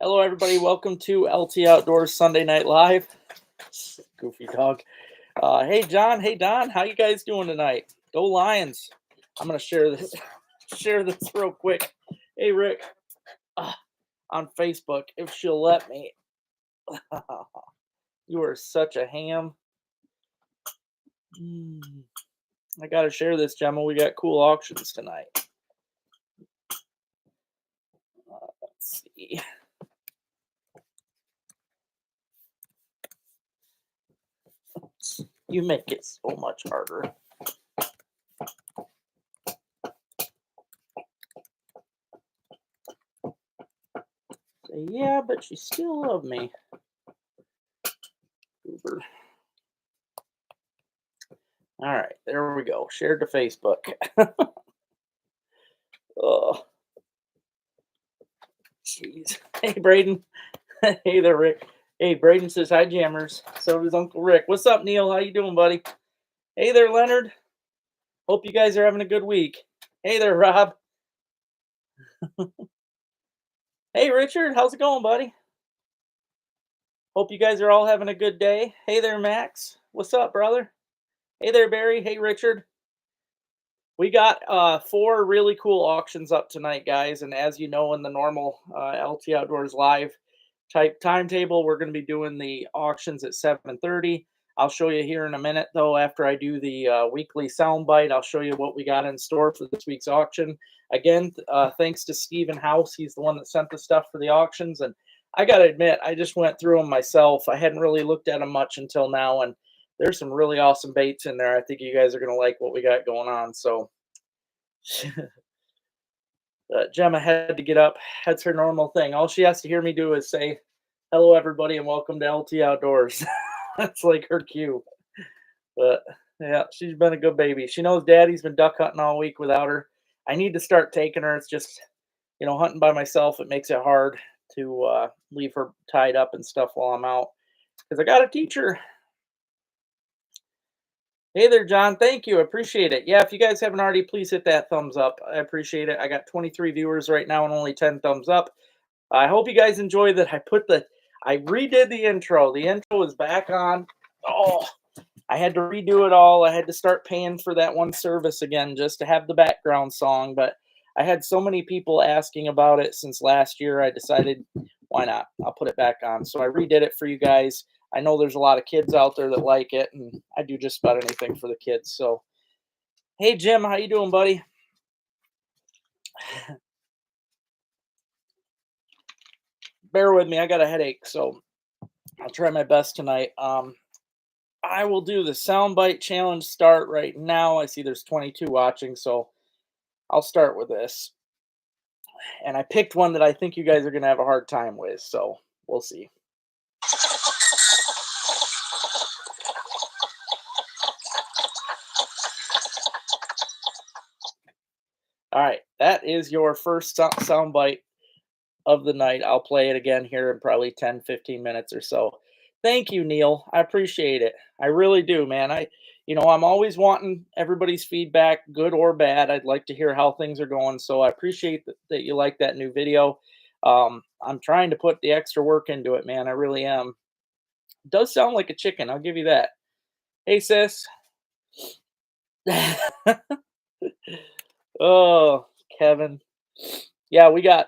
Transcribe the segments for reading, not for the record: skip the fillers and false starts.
Hello, everybody. Welcome to LT Outdoors Sunday Night Live. Goofy dog. Hey, John. Hey, Don. How you guys doing tonight? Go Lions. I'm gonna share this. Share this real quick. Hey, Rick. On Facebook, if she'll let me. You are such a ham. I gotta share this, Gemma. We got cool auctions tonight. Let's see. You make it so much harder. Say, yeah, but you still love me. Uber. All right, there we go. Shared to Facebook. Oh, jeez. Hey, Braden. Hey there, Rick. Hey, Braden says hi, Jammers. So does Uncle Rick. What's up, Neil? How you doing, buddy? Hey there, Leonard. Hope you guys are having a good week. Hey there, Rob. Hey, Richard. How's it going, buddy? Hope you guys are all having a good day. Hey there, Max. What's up, brother? Hey there, Barry. Hey, Richard. We got 4 really cool auctions up tonight, guys. And as you know, in the normal LT Outdoors Live type timetable, we're going to be doing the auctions at 7:30. I'll show you here in a minute, though, after I do the weekly soundbite. I'll show you what we got in store for this week's auction. Again, thanks to Steven House. He's the one that sent the stuff for the auctions. And I got to admit, I just went through them myself. I hadn't really looked at them much until now. And there's some really awesome baits in there. I think you guys are going to like what we got going on. So Gemma had to get up. That's her normal thing. All she has to hear me do is say, hello, everybody, and welcome to LT Outdoors. That's like her cue. But yeah, she's been a good baby. She knows Daddy's been duck hunting all week without her. I need to start taking her. It's just, hunting by myself, it makes it hard to leave her tied up and stuff while I'm out. Because I got to teach her. Hey there, John. Thank you. Appreciate it. Yeah, if you guys haven't already, please hit that thumbs up. I appreciate it. I got 23 viewers right now and only 10 thumbs up. I hope you guys enjoy that. I redid the intro. The intro is back on. Oh, I had to redo it all. I had to start paying for that one service again just to have the background song. But I had so many people asking about it since last year. I decided, why not? I'll put it back on. So I redid it for you guys. I know there's a lot of kids out there that like it, and I do just about anything for the kids. So, hey, Jim, how you doing, buddy? Bear with me. I got a headache, so I'll try my best tonight. I will do the soundbite challenge start right now. I see there's 22 watching, so I'll start with this. And I picked one that I think you guys are going to have a hard time with, so we'll see. All right, that is your first soundbite of the night. I'll play it again here in probably 10, 15 minutes or so. Thank you, Neil. I appreciate it. I really do, man. I'm always wanting everybody's feedback, good or bad. I'd like to hear how things are going. So I appreciate that you like that new video. I'm trying to put the extra work into it, man. I really am. It does sound like a chicken. I'll give you that. Hey, sis. Oh, Kevin. Yeah, we got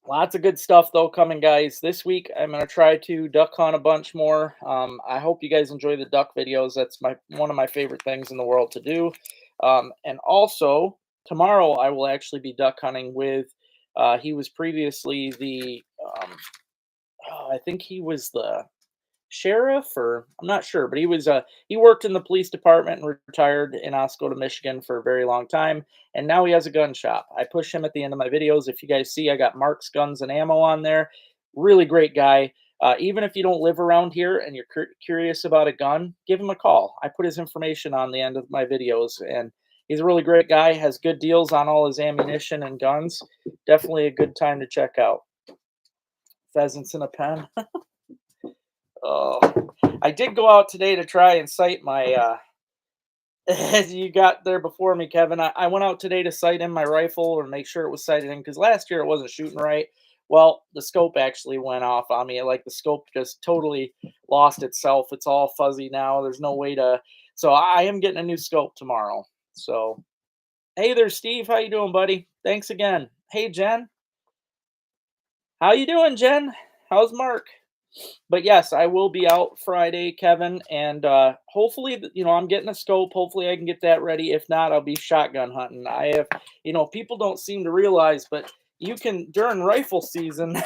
lots of good stuff though coming, guys. This week I'm gonna try to duck hunt a bunch more. I hope you guys enjoy the duck videos. That's one of my favorite things in the world to do. And also tomorrow I will actually be duck hunting with. He was previously the. I think he was the sheriff, or I'm not sure, but he worked in the police department and retired in Oscoda, Michigan for a very long time, and now he has a gun shop. I push him at the end of my videos. If you guys see, I got Mark's Guns and Ammo on there. Really great guy. Even if you don't live around here and you're curious about a gun, give him a call. I put his information on the end of my videos, and he's a really great guy. Has good deals on all his ammunition and guns. Definitely a good time to check out. Pheasants in a pen. Oh, I did go out today to try and sight my, as you got there before me, Kevin. I went out today to sight in my rifle or make sure it was sighted in because last year it wasn't shooting right. Well, the scope actually went off on me. Like the scope just totally lost itself. It's all fuzzy now. There's no way to. So I am getting a new scope tomorrow. So hey there, Steve. How you doing, buddy? Thanks again. Hey, Jen. How you doing, Jen? How's Mark? But yes, I will be out Friday, Kevin, and hopefully, I'm getting a scope. Hopefully, I can get that ready. If not, I'll be shotgun hunting. I have, people don't seem to realize, but you can during rifle season.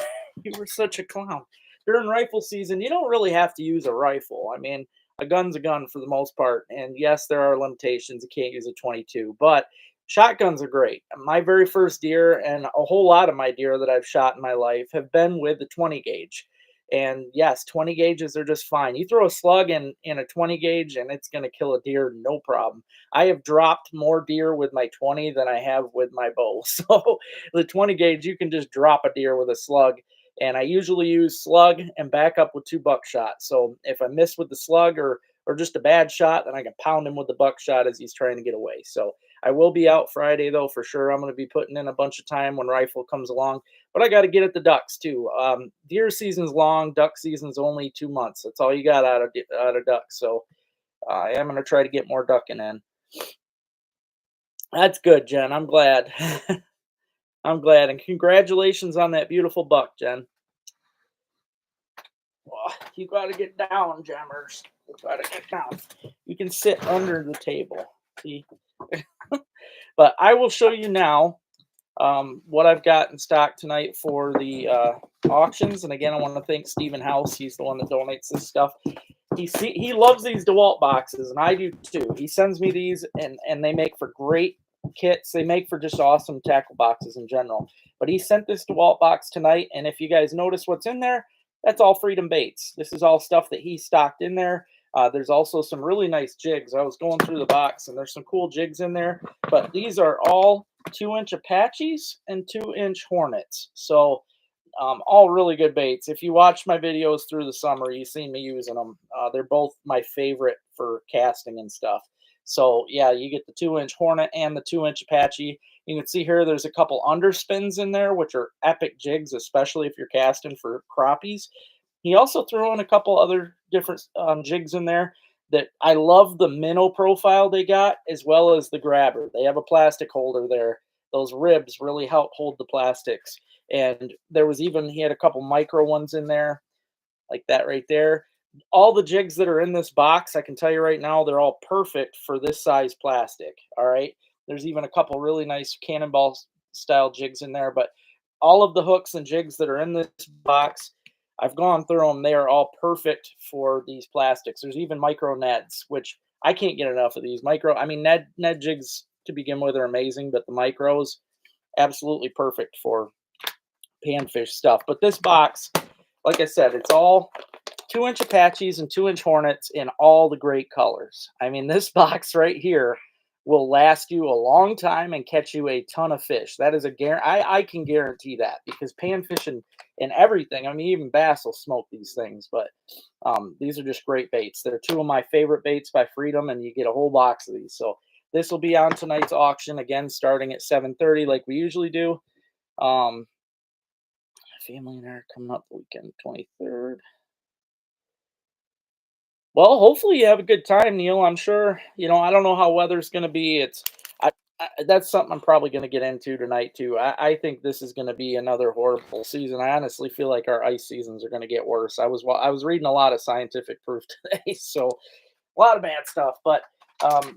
You were such a clown. During rifle season, you don't really have to use a rifle. I mean, a gun's a gun for the most part, and yes, there are limitations. You can't use a 22, but shotguns are great. My very first deer, and a whole lot of my deer that I've shot in my life, have been with the 20 gauge. And yes, 20 gauges are just fine. You throw a slug in a 20 gauge and it's going to kill a deer, no problem. I have dropped more deer with my 20 than I have with my bow. So the 20 gauge, you can just drop a deer with a slug. And I usually use slug and back up with 2 buckshot. So if I miss with the slug or just a bad shot, then I can pound him with the buckshot as he's trying to get away. So I will be out Friday though for sure. I'm going to be putting in a bunch of time when rifle comes along. But I got to get at the ducks too. Deer season's long, duck season's only 2 months. That's all you got out of ducks. So I am going to try to get more ducking in. That's good, Jen. I'm glad. I'm glad, and congratulations on that beautiful buck, Jen. Oh, you got to get down, Jammers. You got to get down. You can sit under the table. See, but I will show you now what I've got in stock tonight for the auctions. And again, I want to thank Stephen House. He's the one that donates this stuff. He loves these DeWalt boxes, and I do too. He sends me these, and they make for great kits. They make for just awesome tackle boxes in general. But he sent this DeWalt box tonight, and if you guys notice what's in there, that's all Freedom baits. This is all stuff that he stocked in there. There's also some really nice jigs. I was going through the box, and there's some cool jigs in there. But these are all 2-inch Apaches and 2-inch Hornets. So all really good baits. If you watch my videos through the summer, you see me using them. They're both my favorite for casting and stuff. So yeah, you get the 2-inch Hornet and the 2-inch Apache. You can see here there's a couple underspins in there, which are epic jigs, especially if you're casting for crappies. He also threw in a couple other different jigs in there that I love the minnow profile they got, as well as the grabber. They have a plastic holder there. Those ribs really help hold the plastics. And there was even, he had a couple micro ones in there, like that right there. All the jigs that are in this box, I can tell you right now, they're all perfect for this size plastic. All right. There's even a couple really nice cannonball style jigs in there, but all of the hooks and jigs that are in this box, I've gone through them. They are all perfect for these plastics. There's even micro Neds, which I can't get enough of these micro. I mean, Ned jigs to begin with are amazing, but the micros, absolutely perfect for panfish stuff. But this box, like I said, it's all 2-inch Apaches and 2-inch Hornets in all the great colors. I mean, this box right here will last you a long time and catch you a ton of fish. That is a guarantee. I can guarantee that, because panfish and everything, I mean, even bass will smoke these things. But these are just great baits. They're 2 of my favorite baits by Freedom, and you get a whole box of these. So this will be on tonight's auction, again, starting at 7:30 like we usually do. Family and I are coming up the weekend, 23rd. Well, hopefully you have a good time, Neil. I'm sure, I don't know how weather's going to be. That's something I'm probably going to get into tonight too. I think this is going to be another horrible season. I honestly feel like our ice seasons are going to get worse. I was reading a lot of scientific proof today, so a lot of bad stuff. But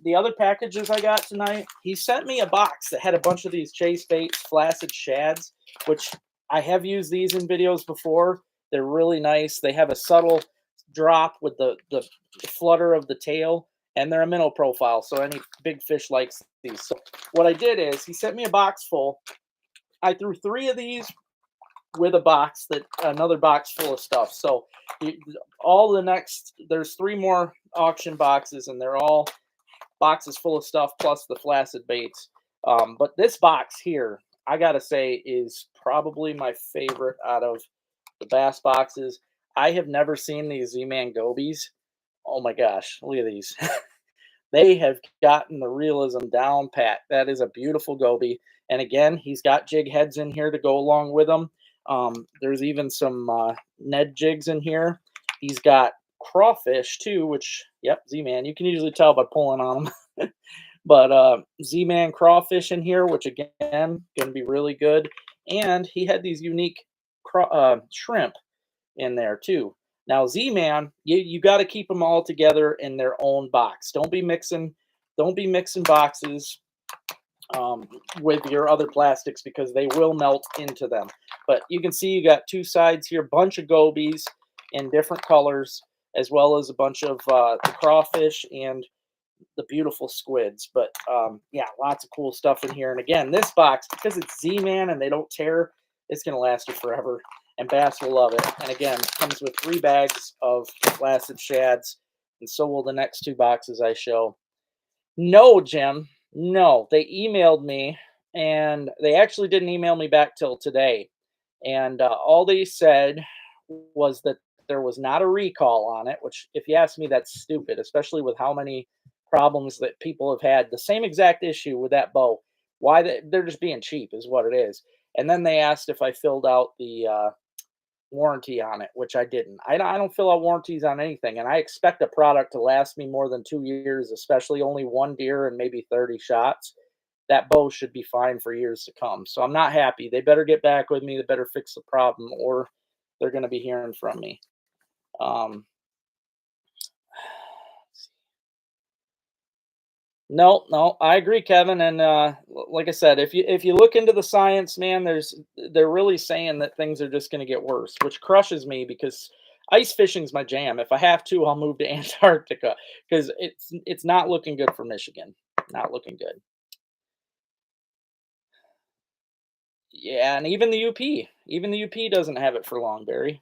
the other packages I got tonight, he sent me a box that had a bunch of these chase baits, flaccid shads, which I have used these in videos before. They're really nice. They have a subtle drop with the flutter of the tail, and they're a minnow profile, so any big fish likes these. So what I did is he sent me a box full. I threw 3 of these with another box full of stuff. So there's 3 more auction boxes, and they're all boxes full of stuff plus the flaccid baits. But this box here, I gotta say, is probably my favorite out of the bass boxes. I have never seen these Z-Man gobies. Oh my gosh, look at these. They have gotten the realism down pat. That is a beautiful goby. And again, he's got jig heads in here to go along with them. There's even some Ned jigs in here. He's got crawfish too, which, yep, Z-Man. You can usually tell by pulling on them. But Z-Man crawfish in here, which again, going to be really good. And he had these unique shrimp in there too. Now Z-Man, you got to keep them all together in their own box. Don't be mixing boxes with your other plastics because they will melt into them. But you can see you got two sides here, bunch of gobies in different colors, as well as a bunch of the crawfish and the beautiful squids. But yeah, lots of cool stuff in here. And again, this box, because it's Z-Man and they don't tear, it's going to last you forever. And Bass will love it. And again, it comes with 3 bags of flaccid shads, and so will the next 2 boxes I show. No, Jim. No, they emailed me, and they actually didn't email me back till today. And all they said was that there was not a recall on it, which, if you ask me, that's stupid, especially with how many problems that people have had. The same exact issue with that bow. Why they're just being cheap is what it is. And then they asked if I filled out the warranty on it, which I didn't. I don't fill out warranties on anything, and I expect a product to last me more than 2 years, especially only 1 deer and maybe 30 shots. That bow should be fine for years to come. So I'm not happy. They better get back with me. They better fix the problem, or they're going to be hearing from me. No, no, I agree, Kevin. And like I said, if you look into the science, man, they're really saying that things are just going to get worse, which crushes me because ice fishing's my jam. If I have to, I'll move to Antarctica because it's not looking good for Michigan. Not looking good. Yeah, and even the UP doesn't have it for long, Barry.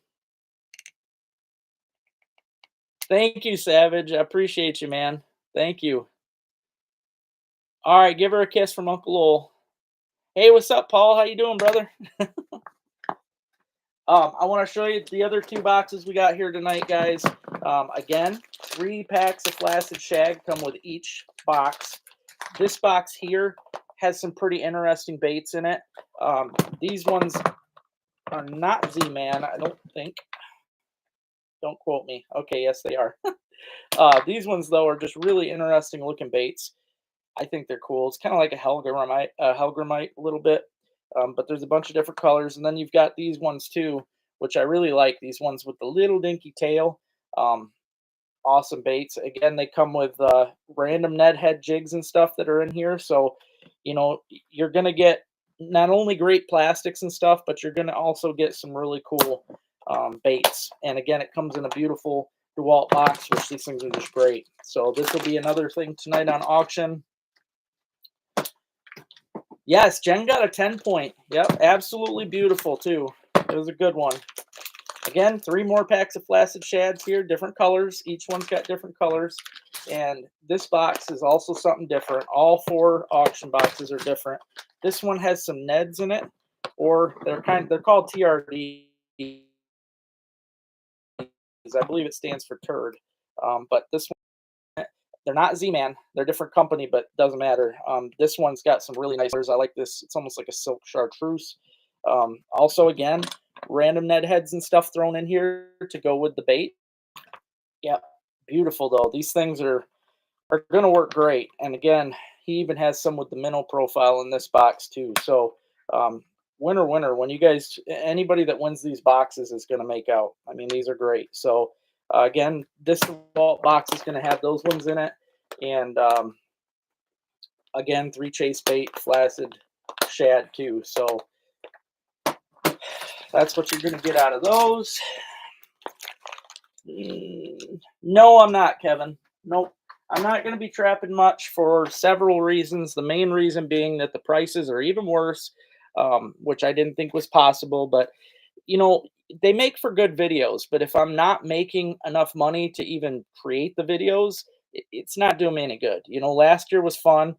Thank you, Savage. I appreciate you, man. Thank you. All right, give her a kiss from Uncle Lowell. Hey, what's up, Paul? How you doing, brother? I want to show you the other 2 boxes we got here tonight, guys. Again, 3 packs of flaccid shad come with each box. This box here has some pretty interesting baits in it. These ones are not Z-Man, I don't think. Don't quote me. Okay, yes, they are. These ones, though, are just really interesting looking baits. I think they're cool. It's kind of like a Helgramite a little bit, but there's a bunch of different colors. And then you've got these ones too, which I really like. These ones with the little dinky tail. Awesome baits. Again, they come with random Ned head jigs and stuff that are in here. So, you know, you're going to get not only great plastics and stuff, but you're going to also get some really cool baits. And again, it comes in a beautiful DeWalt box, which these things are just great. So this will be another thing tonight on auction. Yes, Jen got a 10 point. Yep, absolutely beautiful too. It was a good one. Again, 3 more packs of flaccid shads here, different colors. Each one's got different colors. And this box is also something different. All 4 auction boxes are different. This one has some Neds in it, or they're called TRD. I believe it stands for turd. But this one, they're not Z-Man. They're a different company, but doesn't matter. This one's got some really nice colors. I like this. It's almost like a silk chartreuse. Also, again, random Ned heads and stuff thrown in here to go with the bait. Yeah, beautiful though. These things are going to work great. And again, he even has some with the minnow profile in this box too. So winner, winner. When you guys, anybody that wins these boxes is going to make out. I mean, these are great. So again, this vault box is going to have those ones in it. And again, 3 chase bait, flaccid shad too. So that's what you're going to get out of those. No, I'm not, Kevin. Nope. I'm not going to be trapping much for several reasons. The main reason being that the prices are even worse, which I didn't think was possible. But, you know, they make for good videos. But if I'm not making enough money to even create the videos, it's not doing me any good. You know, last year was fun.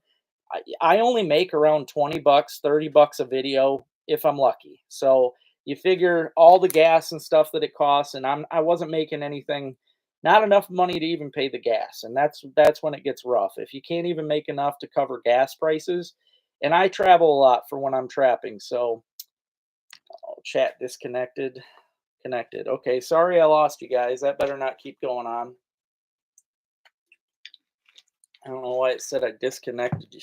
I only make around 20 bucks, 30 bucks a video if I'm lucky. So you figure all the gas and stuff that it costs, and I wasn't making anything, not enough money to even pay the gas. And that's when it gets rough. If you can't even make enough to cover gas prices, and I travel a lot for when I'm trapping. So Oh, chat disconnected. Connected. Okay, sorry I lost you guys. That better not keep going on. I don't know why it said I disconnected you.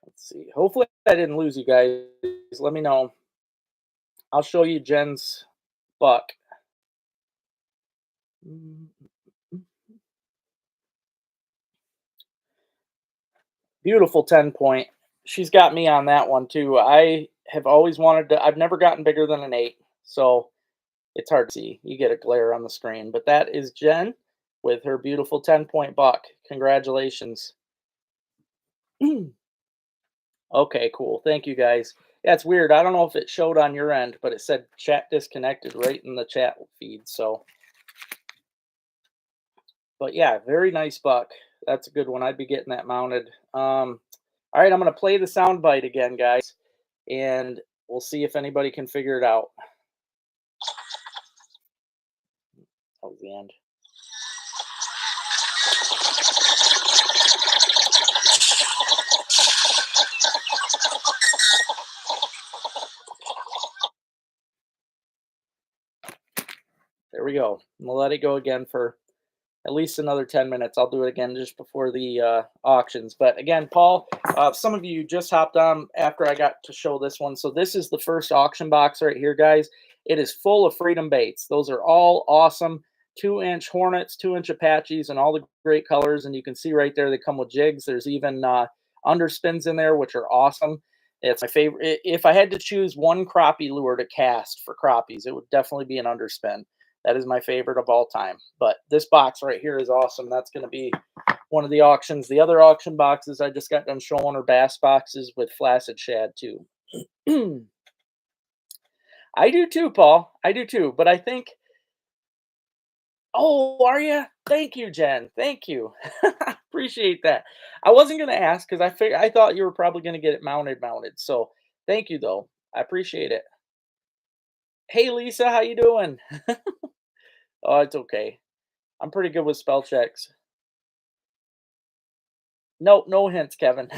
Let's see. Hopefully I didn't lose you guys. Let me know. I'll show you Jen's buck. Beautiful 10 point. She's got me on that one too. I have always wanted to, I've never gotten bigger than an 8. So it's hard to see. You get a glare on the screen. But that is Jen with her beautiful 10-point buck. Congratulations. Okay, cool. Thank you guys. Yeah, it's weird. I don't know if it showed on your end, but it said chat disconnected right in the chat feed. So, but yeah, very nice buck. That's a good one. I'd be getting that mounted. All right, I'm going to play the sound bite again, guys, and we'll see if anybody can figure it out. That was the end. There we go. We'll let it go again for at least another 10 minutes. I'll do it again just before the auctions. But again, Paul, some of you just hopped on after I got to show this one. So this is the first auction box right here, guys. It is full of Freedom baits. Those are all awesome 2-inch Hornets, 2-inch Apaches, and all the great colors. And you can see right there, they come with jigs. There's even underspins in there, which are awesome. It's my favorite. If I had to choose one crappie lure to cast for crappies, it would definitely be an underspin. That is my favorite of all time. But this box right here is awesome. That's going to be one of the auctions. The other auction boxes I just got done showing are bass boxes with flaccid shad too. I do too, Paul. I do too. But I think, oh, are you? Thank you, Jen. Thank you. Appreciate that. I wasn't going to ask because I thought you were probably going to get it mounted. So thank you, though. I appreciate it. Hey, Lisa, how you doing? Oh, it's okay. I'm pretty good with spell checks. Nope, no hints, Kevin.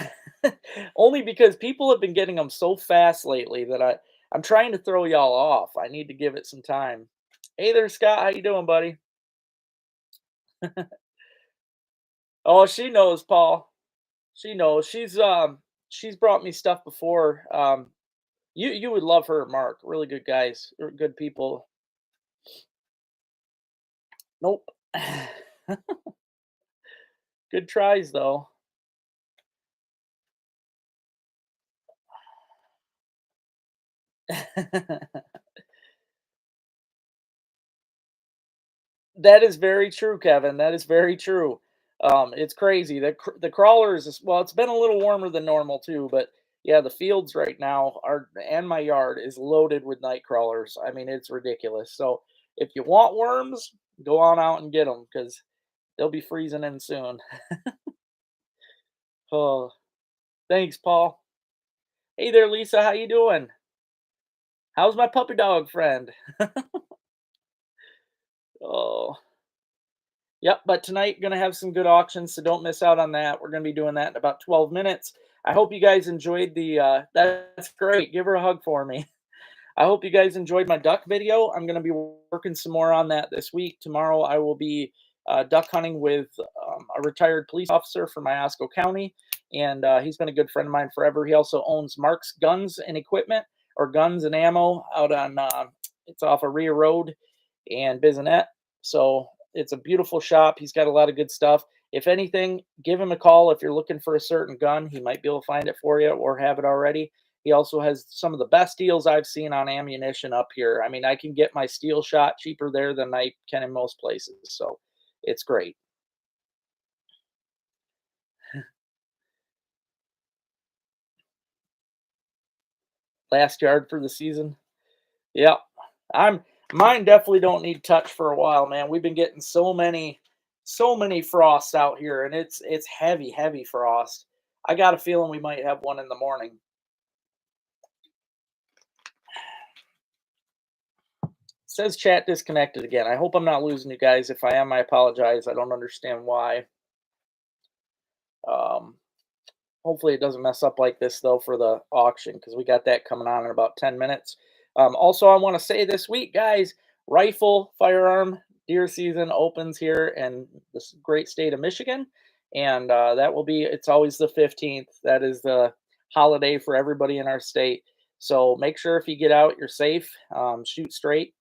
Only because people have been getting them so fast lately that I'm trying to throw y'all off. I need to give it some time. Hey there, Scott. How you doing, buddy? Oh, she knows, Paul. She knows. She's brought me stuff before. You would love her, Mark. Really good guys, or good people. Nope. Good tries though. That is very true, Kevin. That is very true. It's crazy. The crawlers, well, it's been a little warmer than normal too, but yeah, the fields right now are, and my yard is loaded with night crawlers. I mean, it's ridiculous. So if you want worms, go on out and get them because they'll be freezing in soon. Oh, thanks, Paul. Hey there, Lisa. How you doing? How's my puppy dog friend? Oh. Yep, but tonight gonna have some good auctions, so don't miss out on that. We're gonna be doing that in about 12 minutes. I hope you guys enjoyed the that's great. Give her a hug for me. I hope you guys enjoyed my duck video. I'm gonna be working some more on that this week. Tomorrow I will be duck hunting with a retired police officer from Iosco County, and he's been a good friend of mine forever. He also owns Mark's Guns and Equipment, or Guns and Ammo, out on it's off of Rhea Road and Bisonet. So it's a beautiful shop. He's got a lot of good stuff. If anything, give him a call if you're looking for a certain gun. He might be able to find it for you or have it already. He also has some of the best deals I've seen on ammunition up here. I mean, I can get my steel shot cheaper there than I can in most places. So it's great. Last yard for the season. Yep. Mine definitely don't need touch for a while, man. We've been getting so many frosts out here, and it's heavy frost. I got a feeling we might have one in the morning. Says chat disconnected again. I hope I'm not losing you guys. If I am, I apologize. I don't understand why. Um, Hopefully it doesn't mess up like this though for the auction because we got that coming on in about 10 minutes. Also, I want to say this week, guys, rifle firearm deer season opens here in this great state of Michigan, and that will be. It's always the 15th. That is the holiday for everybody in our state. So make sure if you get out, you're safe. Shoot straight.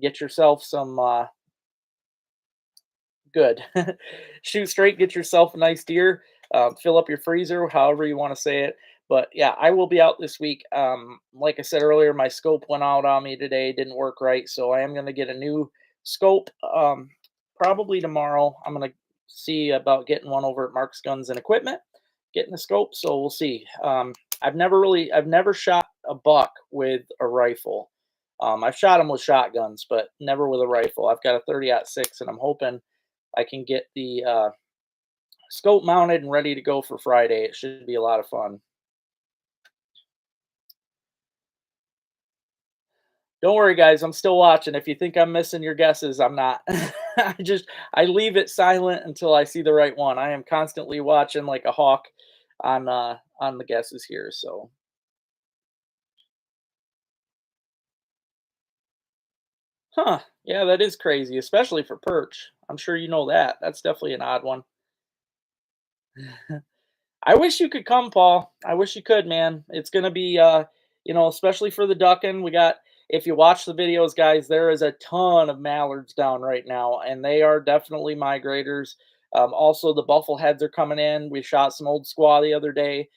Get yourself some good. Shoot straight, get yourself a nice deer, fill up your freezer, however you want to say it. But yeah, I will be out this week. Like I said earlier, my scope went out on me today, didn't work right. So I am going to get a new scope probably tomorrow. I'm going to see about getting one over at Mark's Guns and Equipment, getting the scope. So we'll see. I've never shot a buck with a rifle. I've shot them with shotguns, but never with a rifle. I've got a 30-06, and I'm hoping I can get the scope mounted and ready to go for Friday. It should be a lot of fun. Don't worry, guys. I'm still watching. If you think I'm missing your guesses, I'm not. I leave it silent until I see the right one. I am constantly watching like a hawk on the guesses here. So, huh? Yeah, that is crazy, especially for perch. I'm sure you know that. That's definitely an odd one. I wish you could come, Paul. I wish you could, man. It's gonna be, especially for the ducking. We got, if you watch the videos, guys, there is a ton of mallards down right now, and they are definitely migrators. Also, the buffleheads are coming in. We shot some old squaw the other day.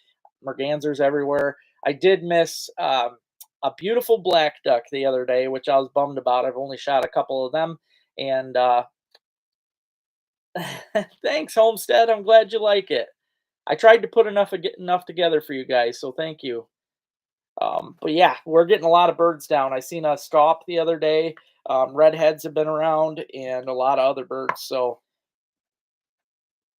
Mergansers everywhere. I did miss a beautiful black duck the other day, which I was bummed about. I've only shot a couple of them, and thanks, Homestead. I'm glad you like it. I tried to put enough together for you guys, so thank you. But yeah, we're getting a lot of birds down. I seen a stop the other day. Redheads have been around, and a lot of other birds. So,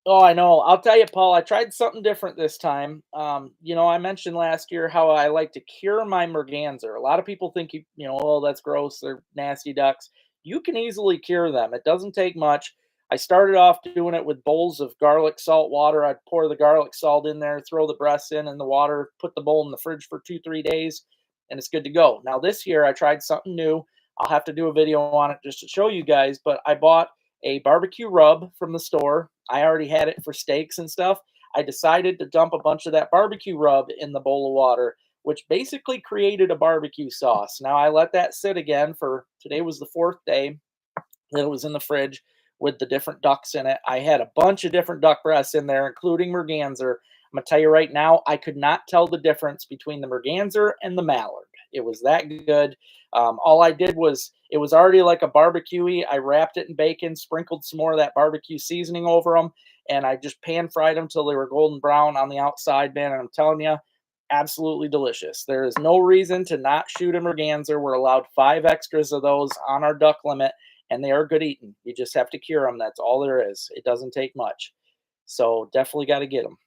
oh, I know. I'll tell you, Paul. I tried something different this time. I mentioned last year how I like to cure my merganser. A lot of people think oh, that's gross. They're nasty ducks. You can easily cure them. It doesn't take much. I started off doing it with bowls of garlic salt water. I'd pour the garlic salt in there, throw the breasts in the water, put the bowl in the fridge for 2, 3 days, and it's good to go. Now this year I tried something new. I'll have to do a video on it just to show you guys. But I bought a barbecue rub from the store. I already had it for steaks and stuff. I decided to dump a bunch of that barbecue rub in the bowl of water, which basically created a barbecue sauce. Now I let that sit again for today was the fourth day that it was in the fridge with the different ducks in it. I had a bunch of different duck breasts in there, including merganser. I'm gonna tell you right now, I could not tell the difference between the merganser and the mallard. It was that good. All I did was it was already like a barbecuey. I wrapped it in bacon, sprinkled some more of that barbecue seasoning over them, and I just pan fried them till they were golden brown on the outside, man. And I'm telling you, absolutely delicious. There is no reason to not shoot a merganser. We're allowed 5 extras of those on our duck limit, and they are good eating. You just have to cure them. That's all there is. It doesn't take much. So definitely got to get them.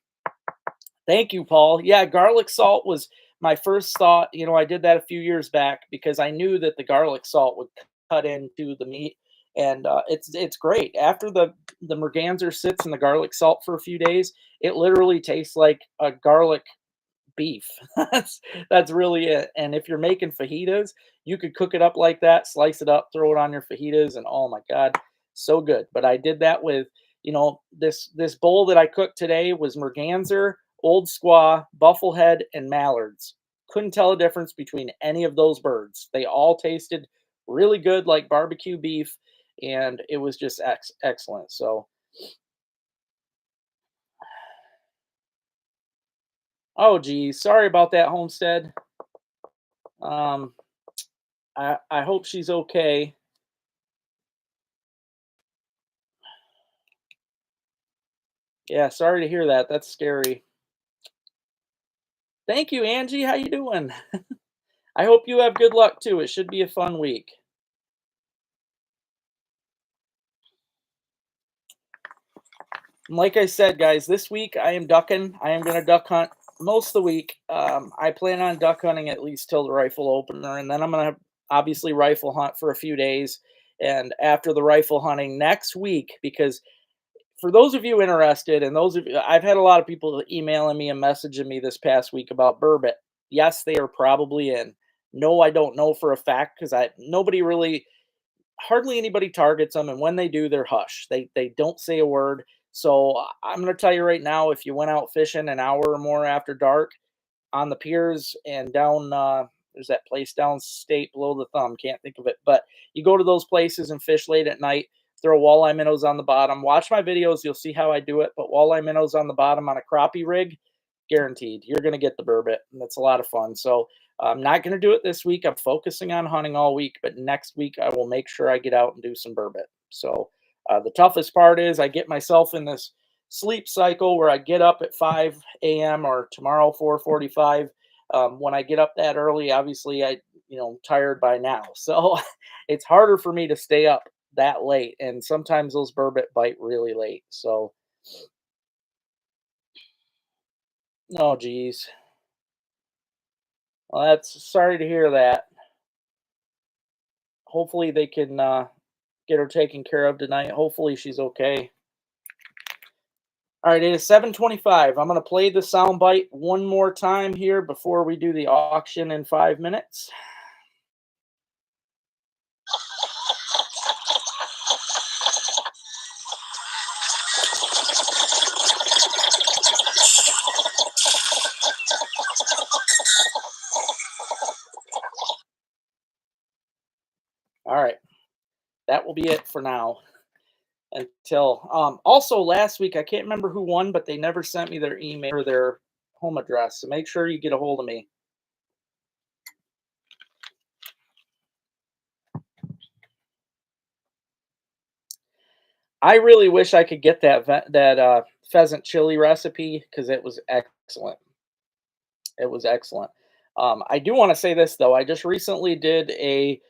Thank you, Paul. Yeah, garlic salt was my first thought. I did that a few years back because I knew that the garlic salt would cut into the meat, and it's great. After the merganser sits in the garlic salt for a few days, it literally tastes like a garlic beef. That's really it. And if you're making fajitas, you could cook it up like that, slice it up, throw it on your fajitas, and oh my god, so good. But I did that with, this bowl that I cooked today was merganser, old squaw, bufflehead, and mallards. Couldn't tell a difference between any of those birds. They all tasted really good, like barbecue beef, and it was just excellent. So, oh geez, sorry about that, Homestead. Um, I hope she's okay. Yeah, sorry to hear that. That's scary. Thank you, Angie. How you doing? I hope you have good luck too. It should be a fun week. And like I said, guys, this week I am ducking. I am going to duck hunt most of the week. I plan on duck hunting at least till the rifle opener, and then I'm going to obviously rifle hunt for a few days. And after the rifle hunting next week, because for those of you interested, and those of you, I've had a lot of people emailing me and messaging me this past week about burbot. Yes, they are probably in. No, I don't know for a fact because nobody really, hardly anybody targets them, and when they do, they're hush. They don't say a word. So I'm going to tell you right now, if you went out fishing an hour or more after dark on the piers and down, there's that place downstate below the thumb, can't think of it, but you go to those places and fish late at night, throw walleye minnows on the bottom. Watch my videos, you'll see how I do it. But walleye minnows on the bottom on a crappie rig, guaranteed you're going to get the burbot, and that's a lot of fun. So I'm not going to do it this week. I'm focusing on hunting all week, but next week I will make sure I get out and do some burbot. So the toughest part is I get myself in this sleep cycle where I get up at 5 a.m. or tomorrow 4:45. When I get up that early, obviously tired by now, so it's harder for me to stay up that late, and sometimes those burbot bite really late. So, oh geez, well, that's sorry to hear that. Hopefully they can get her taken care of tonight. Hopefully she's okay. All right, it is 7:25. I'm going to play the sound bite one more time here before we do the auction in 5 minutes. All right, that will be it for now. Until also last week, I can't remember who won, but they never sent me their email or their home address. So make sure you get a hold of me. I really wish I could get that pheasant chili recipe because it was excellent. It was excellent. I do want to say this though. I just recently did a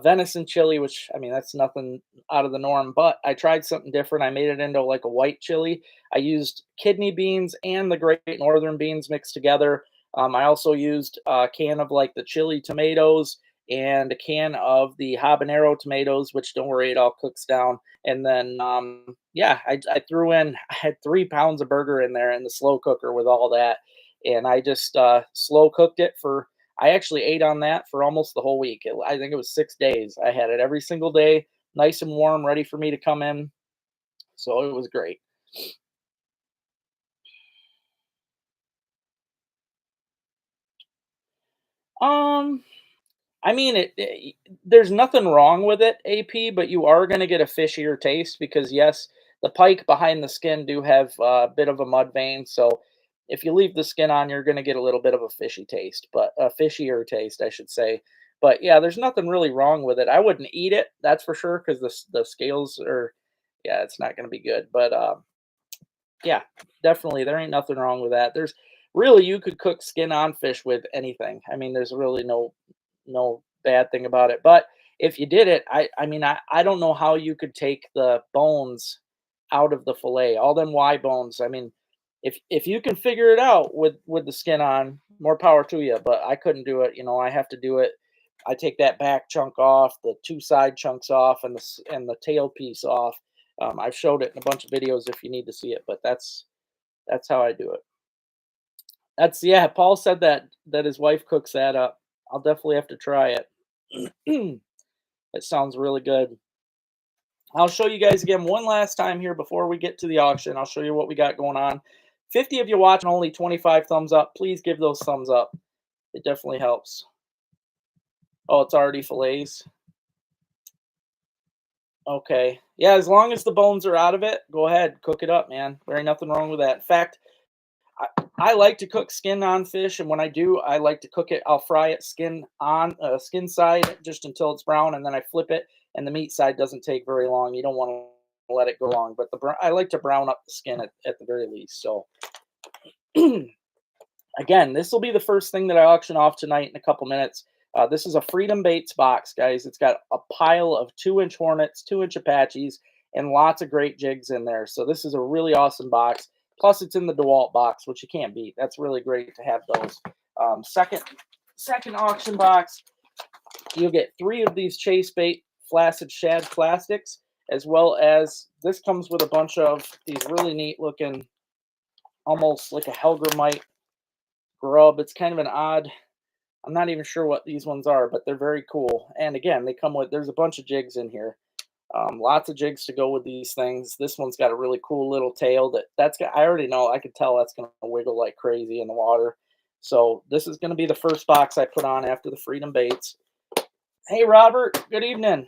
venison chili, which I mean that's nothing out of the norm. But I tried something different. I made it into like a white chili. I used kidney beans and the Great Northern beans mixed together. I also used a can of like the chili tomatoes and a can of the habanero tomatoes, which don't worry, it all cooks down. And then yeah, I threw in. I had 3 pounds of burger in there in the slow cooker with all that, and I just slow cooked it for. I actually ate on that for almost the whole week. I think it was 6 days. I had it every single day, nice and warm, ready for me to come in. So it was great. Um, I mean, there's nothing wrong with it, AP, but you are going to get a fishier taste because yes, the pike behind the skin do have a bit of a mud vein. So if you leave the skin on, you're going to get a little bit of a fishy taste, but a fishier taste, I should say. But yeah, there's nothing really wrong with it. I wouldn't eat it, that's for sure, because the scales are, yeah, it's not going to be good. But yeah, definitely. There ain't nothing wrong with that. There's really you could cook skin on fish with anything. I mean, there's really no bad thing about it. But if you did it, I mean I don't know how you could take the bones out of the fillet, all them Y bones. I mean, if you can figure it out with the skin on, more power to you. But I couldn't do it. I have to do it. I take that back chunk off, the two side chunks off, and the tail piece off. I've showed it in a bunch of videos if you need to see it, but that's how I do it. That's yeah. Paul said that his wife cooks that up. I'll definitely have to try it. It sounds really good. I'll show you guys again one last time here before we get to the auction. I'll show you what we got going on. 50 of you watching, only 25 thumbs up. Please give those thumbs up. It definitely helps. Oh, it's already fillets. Okay. Yeah, as long as the bones are out of it, go ahead, cook it up, man. There ain't nothing wrong with that. In fact, I like to cook skin on fish, and when I do, I like to cook it. I'll fry it skin on, skin side just until it's brown, and then I flip it. And the meat side doesn't take very long. You don't want to let it go long, but I like to brown up the skin at the very least. So again, this will be the first thing that I auction off tonight in a couple minutes. This is a Freedom Baits box, guys. It's got a pile of 2-inch Hornets, 2-inch Apaches, and lots of great jigs in there. So this is a really awesome box. Plus, it's in the DeWalt box, which you can't beat. That's really great to have those. Second auction box, you'll get 3 of these Chase Bait Flaccid Shad Plastics. as well as this comes with a bunch of these really neat looking, almost like a Helgramite grub. It's kind of an odd, I'm not even sure what these ones are, but they're very cool. And again, they come with, there's a bunch of jigs in here. Lots of jigs to go with these things. This one's got a really cool little tail that's got, I already know, I could tell that's going to wiggle like crazy in the water. So this is going to be the first box I put on after the Freedom Baits. Hey, Robert, good evening.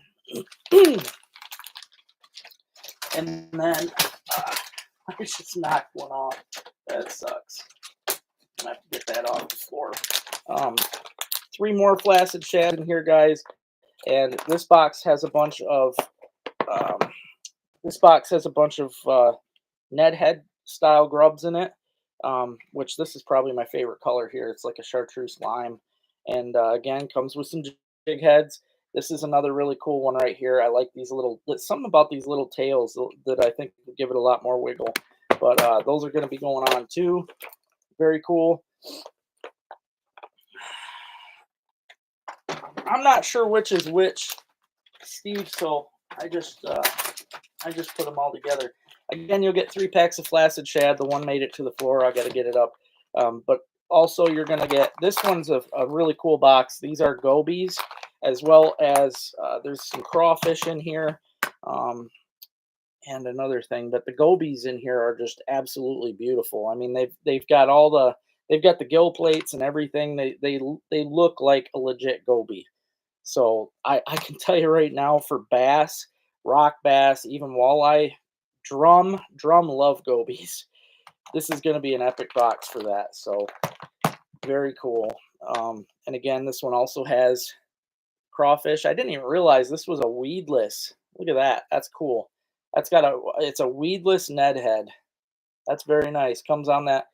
And then I just knocked one off. That sucks. I have to get that off the floor. 3 more flaccid shad in here, guys. And this box has a bunch of Ned head style grubs in it, which this is probably my favorite color here. It's like a chartreuse lime, and again comes with some jig heads. This is another really cool one right here. I like these little, something about these little tails that I think will give it a lot more wiggle. But those are going to be going on too. Very cool. I'm not sure which is which, Steve, so I just put them all together. Again, you'll get 3 packs of flaccid shad. The one made it to the floor. I got to get it up. But also, you're going to get, this one's a really cool box. These are gobies, as well as there's some crawfish in here, and another thing. But the gobies in here are just absolutely beautiful. I mean, they've got all the, they've got the gill plates and everything. They look like a legit goby. So I can tell you right now, for bass, rock bass, even walleye, drum love gobies. This is going to be an epic box for that. So very cool. And again, this one also has crawfish. I didn't even realize this was a weedless. Look at that. That's cool. That's got it's a weedless Ned head. That's very nice. Comes on that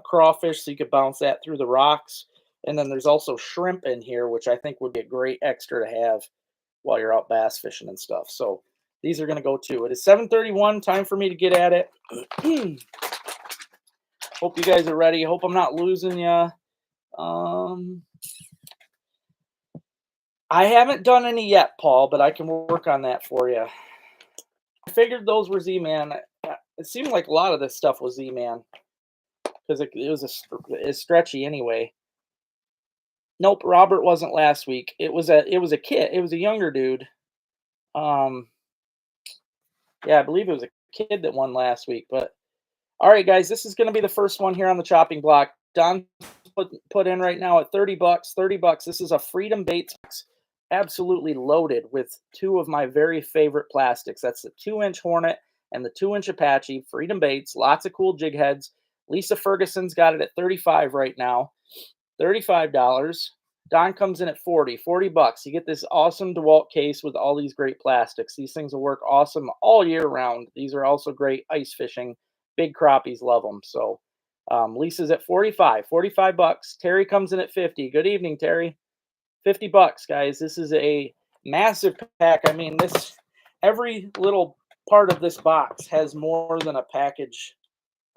crawfish, so you could bounce that through the rocks. And then there's also shrimp in here, which I think would be a great extra to have while you're out bass fishing and stuff. So these are going to go too. It is 7:31. Time for me to get at it. Hope you guys are ready. Hope I'm not losing you. I haven't done any yet, Paul, but I can work on that for you. I figured those were Z-Man. It seemed like a lot of this stuff was Z-Man because it was stretchy anyway. Nope, Robert wasn't last week. It was a kid. It was a younger dude. Yeah, I believe it was a kid that won last week. But all right, guys, this is going to be the first one here on the chopping block. Don put in right now at $30. $30. This is a Freedom Baits box, absolutely loaded with 2 of my very favorite plastics. That's the 2-inch Hornet and the 2-inch Apache. Freedom Baits, lots of cool jig heads. Lisa Ferguson's got it at $35 right now. $35. Don comes in at $40. $40. You get this awesome DeWalt case with all these great plastics. These things will work awesome all year round. These are also great ice fishing. Big crappies love them. So Lisa's at $45. $45. Terry comes in at $50. Good evening, Terry. $50, guys. This is a massive pack. I mean, every little part of this box has more than a package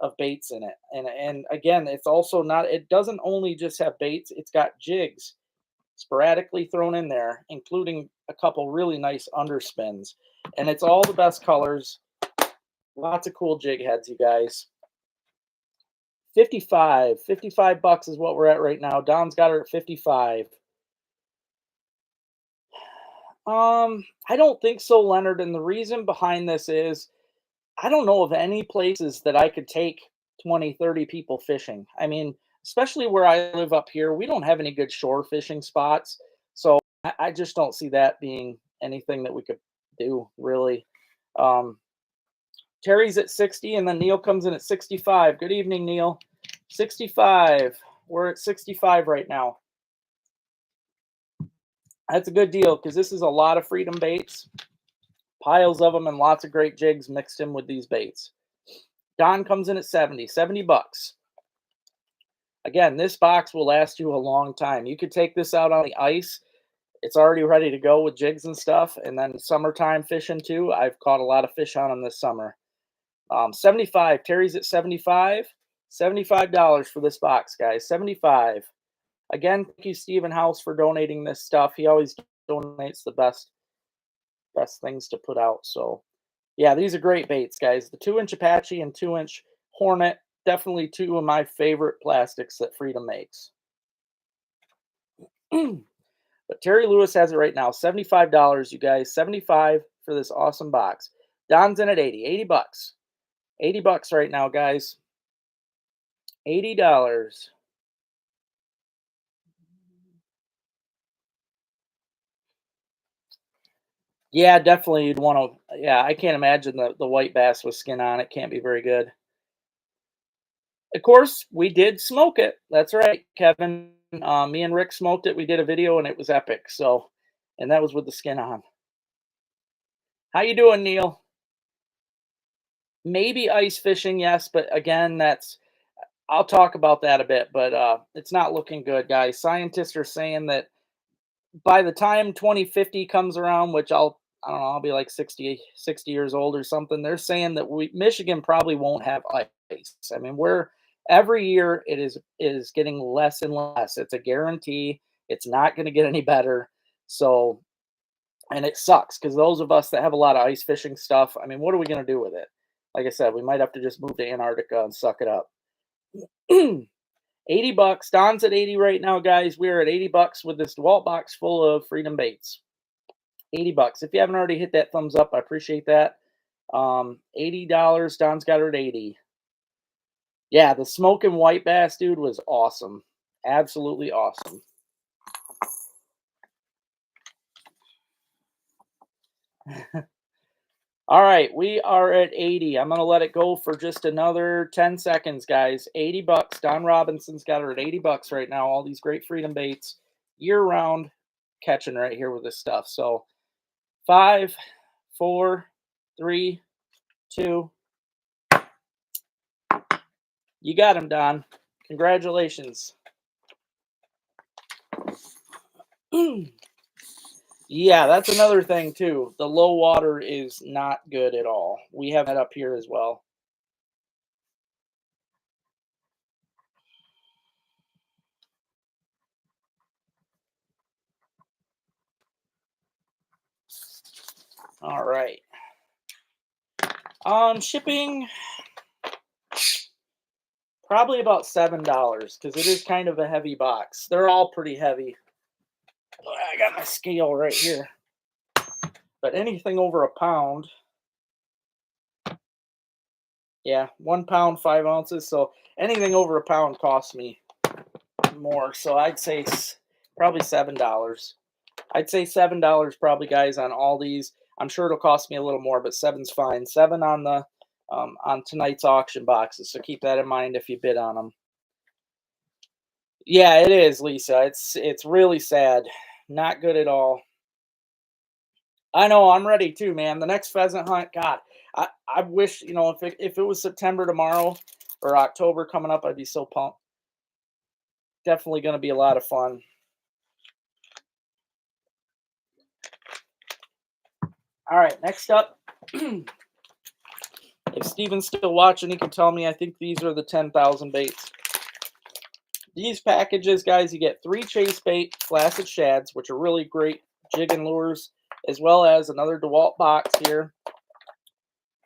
of baits in it. And again, it's also not, it doesn't only just have baits, it's got jigs sporadically thrown in there, including a couple really nice underspins. And it's all the best colors. Lots of cool jig heads, you guys. $55 is what we're at right now. Don's got her at 55. I don't think so, Leonard. And the reason behind this is I don't know of any places that I could take 20, 30 people fishing. I mean, especially where I live up here, we don't have any good shore fishing spots. So I just don't see that being anything that we could do, really. Terry's at 60, and then Neil comes in at 65. Good evening, Neil. 65. We're at 65 right now. That's a good deal because this is a lot of Freedom Baits. Piles of them and lots of great jigs mixed in with these baits. Don comes in at 70. $70. Again, this box will last you a long time. You could take this out on the ice. It's already ready to go with jigs and stuff. And then summertime fishing too. I've caught a lot of fish on them this summer. 75. Terry's at 75. $75 for this box, guys. 75. Again, thank you, Stephen House, for donating this stuff. He always donates the best best things to put out. So yeah, these are great baits, guys. The 2-inch Apache and 2-inch Hornet, definitely two of my favorite plastics that Freedom makes. But Terry Lewis has it right now, $75, you guys. 75 for this awesome box. Don's in at 80. 80 bucks. 80 bucks right now, guys. $80. Yeah, definitely you'd want to. Yeah, I can't imagine the white bass with skin on. It can't be very good. Of course, we did smoke it. That's right, Kevin. Me and Rick smoked it. We did a video and it was epic. So, and that was with the skin on. How you doing, Neil? Maybe ice fishing, yes, but again, that's I'll talk about that a bit, but it's not looking good, guys. Scientists are saying that by the time 2050 comes around, which I don't know, I'll be like 60 years old or something. They're saying that Michigan probably won't have ice. I mean, we're every year it is getting less and less. It's a guarantee. It's not going to get any better. So, and it sucks because those of us that have a lot of ice fishing stuff, I mean, what are we going to do with it? Like I said, we might have to just move to Antarctica and suck it up. 80 bucks. Don's at 80 right now, guys. We're at 80 bucks with this DeWalt box full of Freedom baits. 80 bucks. If you haven't already hit that thumbs up, I appreciate that. $80. Don's got her at 80. Yeah, the smoking white bass, dude, was awesome. Absolutely awesome. All right, we are at 80. I'm going to let it go for just another 10 seconds, guys. 80 bucks. Don Robinson's got her at 80 bucks right now. All these great Freedom baits year-round catching right here with this stuff. So 5, 4, 3, 2. You got him, Don. Congratulations. Yeah, that's another thing too. The low water is not good at all. We have that up here as well. All right. Shipping probably about $7 because it is kind of a heavy box. They're all pretty heavy. I got my scale right here. But anything over a pound, yeah, 1 pound, 5 ounces. So anything over a pound costs me more. So I'd say probably $7. I'd say $7 probably, guys, on all these. I'm sure it'll cost me a little more, but seven's fine. 7 on the on tonight's auction boxes. So keep that in mind if you bid on them. Yeah, it is, Lisa. It's really sad. Not good at all. I know, I'm ready too, man. The next pheasant hunt, God, I wish, if it was September tomorrow or October coming up, I'd be so pumped. Definitely going to be a lot of fun. All right, next up. If Steven's still watching, he can tell me. I think these are the 10,000 baits. These packages, guys, you get 3 chase bait flaccid shads, which are really great jigging lures, as well as another DeWalt box here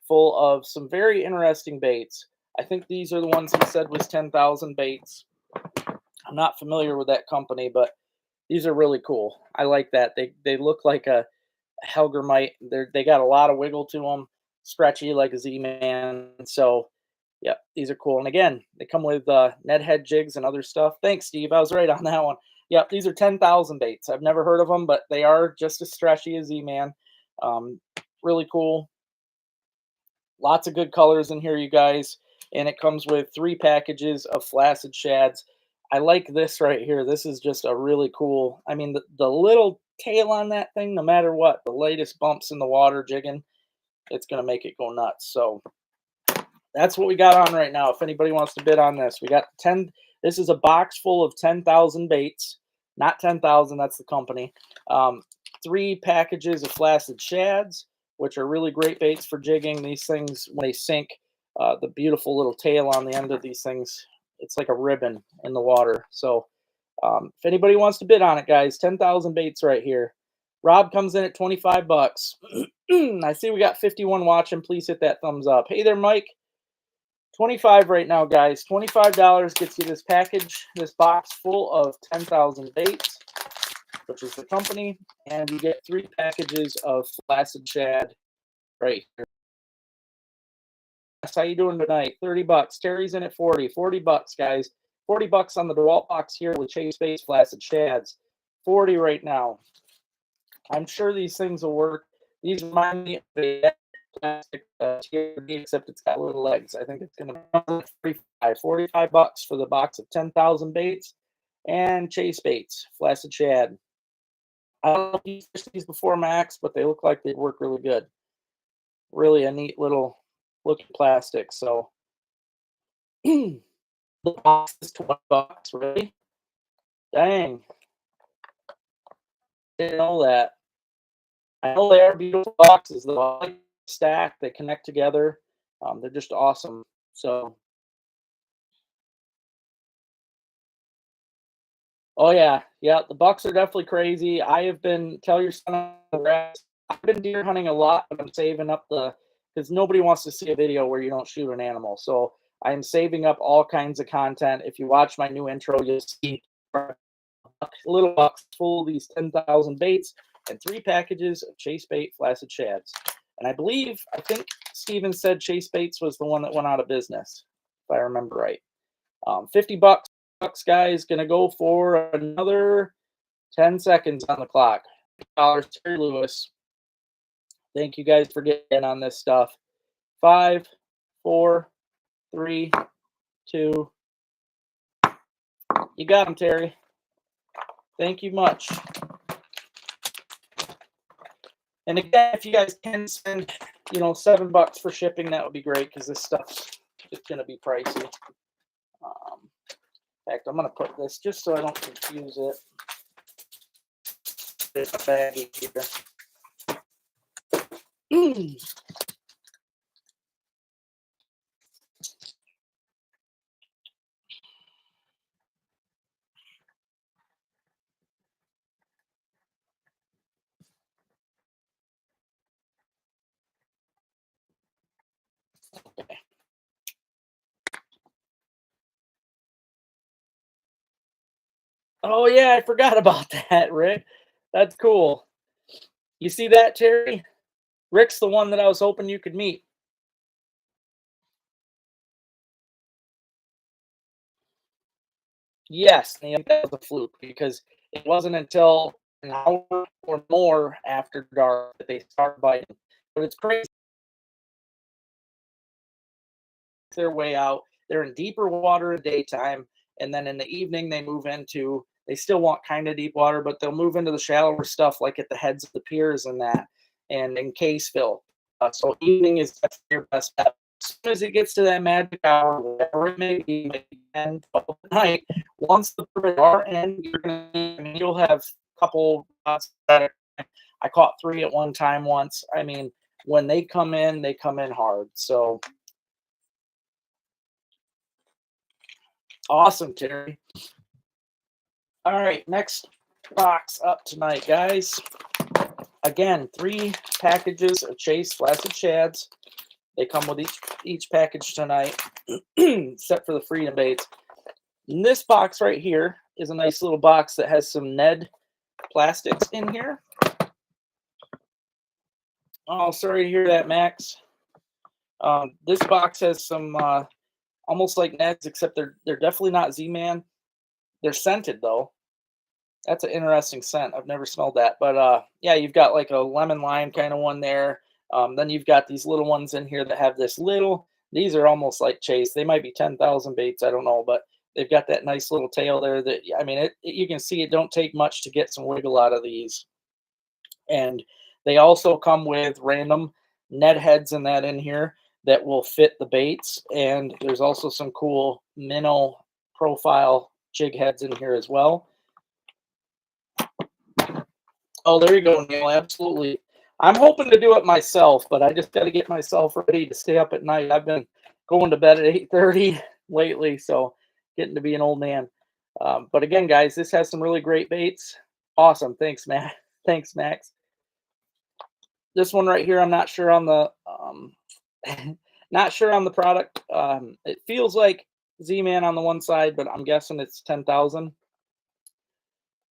full of some very interesting baits. I think these are the ones he said was 10,000 baits. I'm not familiar with that company, but these are really cool. I like that. They look like a Helgermite. They got a lot of wiggle to them, stretchy like a Z-Man. So, yeah, these are cool. And again, they come with Ned head jigs and other stuff. Thanks, Steve. I was right on that one. Yep, these are 10,000 baits. I've never heard of them, but they are just as stretchy as Z-Man. Really cool. Lots of good colors in here, you guys. And it comes with 3 packages of flaccid shads. I like this right here. This is just a really cool. I mean, the little tail on that thing, no matter what, the latest bumps in the water jigging, it's going to make it go nuts. So that's what we got on right now. If anybody wants to bid on this, we got 10. This is a box full of 10,000 baits. Not 10,000, that's the company. 3 packages of flaccid shads, which are really great baits for jigging. These things, when they sink, the beautiful little tail on the end of these things, it's like a ribbon in the water. So if anybody wants to bid on it, guys, 10,000 baits right here. Rob comes in at 25 bucks. I see we got 51 watching. Please hit that thumbs up. Hey there, Mike. 25 right now, guys. $25 gets you this package, this box full of 10,000 baits, which is the company, and you get 3 packages of flaccid shad right here. How you doing tonight? 30 bucks. Terry's in at 40. 40 bucks, guys. 40 bucks on the DeWalt box here with Chase Baits flaccid shads. 40 right now. I'm sure these things will work. These remind me of a plastic TRD, except it's got little legs. I think it's going to be 45 bucks for the box of 10,000 baits and Chase Baits flaccid shad. I don't know if you've fished these before, Max, but they look like they'd work really good. Really a neat little looking plastic. So the box is 20 bucks, really? Dang. Didn't know that. I know they are beautiful boxes. They're stacked. They connect together. They're just awesome. So, oh yeah, yeah. The bucks are definitely crazy. I have been tell your son I've been deer hunting a lot, but I'm saving up because nobody wants to see a video where you don't shoot an animal. So I'm saving up all kinds of content. If you watch my new intro, you'll see a little box full of these 10,000 baits and 3 packages of Chase Bait flaccid shads. And I think Steven said Chase Baits was the one that went out of business, if I remember right. 50 bucks, guys, gonna go for another 10 seconds on the clock. Terry Lewis. Thank you guys for getting on this stuff. 5, 4, 3, 2. You got him, Terry. Thank you much. And again, if you guys can send, $7 for shipping, that would be great because this stuff's just going to be pricey. In fact, I'm going to put this just so I don't confuse it. There's a baggie here. Okay. Oh, yeah, I forgot about that, Rick. That's cool. You see that, Terry? Rick's the one that I was hoping you could meet. Yes, that was a fluke because it wasn't until an hour or more after dark that they started biting. But it's crazy. Their way out. They're in deeper water in daytime, and then in the evening they still want kind of deep water, but they'll move into the shallower stuff like at the heads of the piers and that, and in Caseville. So evening is definitely your best bet. As soon as it gets to that magic hour, whatever it may be, maybe 10, 12 at night, once the permits are in, you'll have a couple that I caught 3 at one time once. I mean, when they come in hard. So awesome, Terry. All right, next box up tonight, guys. Again, 3 packages of Chase flaccid shads. They come with each package tonight, except for the Freedom Baits. And this box right here is a nice little box that has some Ned plastics in here. Oh, sorry to hear that, Max. This box has some almost like Neds, except they're definitely not Z-Man. They're scented though. That's an interesting scent. I've never smelled that, but yeah, you've got like a lemon lime kind of one there. Then you've got these little ones in here that have this little. These are almost like Chase. They might be 10,000 baits. I don't know, but they've got that nice little tail there. That I mean, you can see it don't take much to get some wiggle out of these. And they also come with random Ned heads and that in here that will fit the baits. And there's also some cool minnow profile jig heads in here as well. Oh, there you go, Neil. Absolutely. I'm hoping to do it myself, but I just got to get myself ready to stay up at night. I've been going to bed at 8:30 lately, so getting to be an old man. But again, guys, this has some really great baits. Awesome. Thanks, man. Thanks, Max. This one right here, I'm not sure on the not sure on the product. It feels like Z-Man on the one side, but I'm guessing it's 10,000.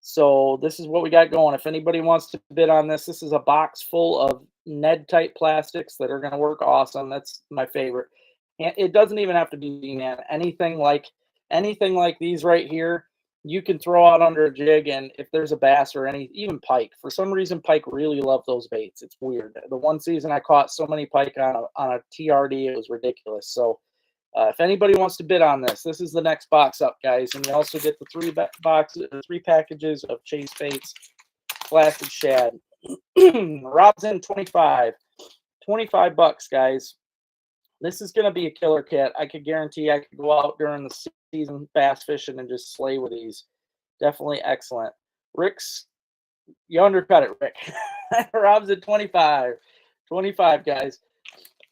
So this is what we got going. If anybody wants to bid on this, this is a box full of Ned type plastics that are going to work awesome. That's my favorite. And it doesn't even have to be Z-Man. Anything like these right here, you can throw out under a jig, and if there's a bass or even pike, for some reason pike really love those baits. It's weird. The one season I caught so many pike on a TRD, it was ridiculous. So if anybody wants to bid on this, this is the next box up, guys. And you also get the three packages of chase baits, blasted shad. Rob's in 25 bucks, guys. This is going to be a killer kit. I could guarantee I could go out during the season bass fishing and just slay with these. Definitely excellent. You undercut it, Rick. Rob's at 25. 25, guys.